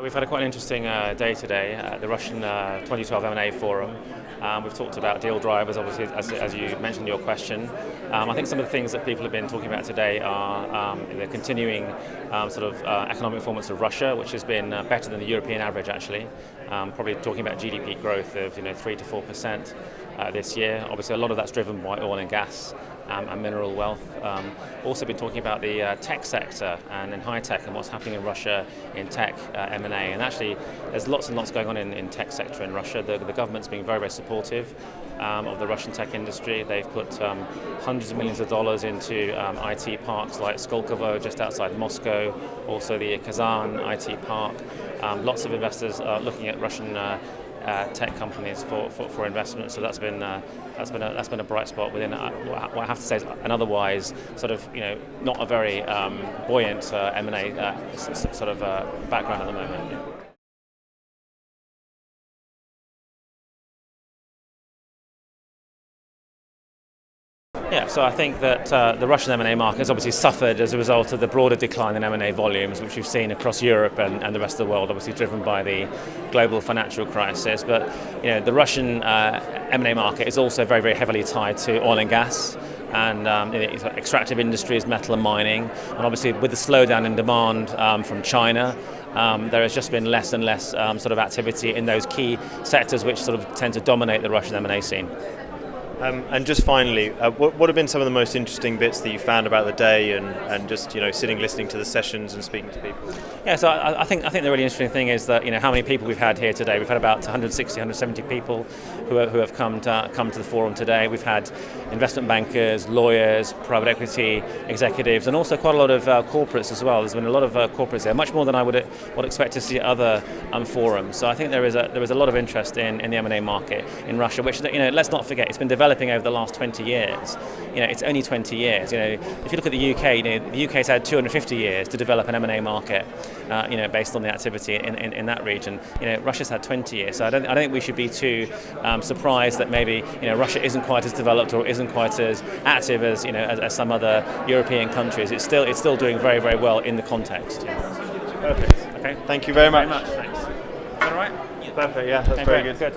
We've had quite an interesting day today at the Russian 2012 M&A Forum. We've talked about deal drivers, obviously, as you mentioned in your question. I think some of the things that people have been talking about today are the continuing economic performance of Russia, which has been better than the European average, actually. Probably talking about GDP growth of 3 to 4% this year. Obviously, a lot of that's driven by oil and gas and mineral wealth. Also been talking about the tech sector and in high tech and what's happening in Russia in tech M&A. And actually, there's lots and lots going on in tech sector in Russia. The government's been very, very supportive of the Russian tech industry. They've put hundreds of millions of dollars into IT parks like Skolkovo, just outside Moscow, also the Kazan IT park. Lots of investors are looking at Russian tech companies for investment, so that's been a bright spot within what I have to say is an otherwise not a very buoyant M&A background at the moment. Yeah, so I think that the Russian M&A market has obviously suffered as a result of the broader decline in M&A volumes, which we've seen across Europe and the rest of the world, obviously driven by the global financial crisis. But the Russian M&A market is also very, very heavily tied to oil and gas and extractive industries, metal and mining. And obviously, with the slowdown in demand from China, there has just been less and less activity in those key sectors which tend to dominate the Russian M&A scene. And just finally, what have been some of the most interesting bits that you found about the day and just sitting listening to the sessions and speaking to people? Yeah, so I think the really interesting thing is that how many people we've had here today. We've had about 160, 170 people who have come to the forum today. We've had investment bankers, lawyers, private equity executives, and also quite a lot of corporates as well. There's been a lot of corporates there, much more than I would expect to see at other forums. So I think there is a lot of interest in the M&A market in Russia, which let's not forget, it's been developing over the last 20 years. It's only 20 years. If you look at the UK, the UK's had 250 years to develop an M&A market, based on the activity in that region. Russia's had 20 years, so I don't think we should be too surprised that maybe Russia isn't quite as developed or isn't quite as active as as some other European countries. It's still doing very, very well in the context. Perfect. Okay. Thank you very much. Thanks. Is that all right? Perfect. Yeah, that's very good. Good.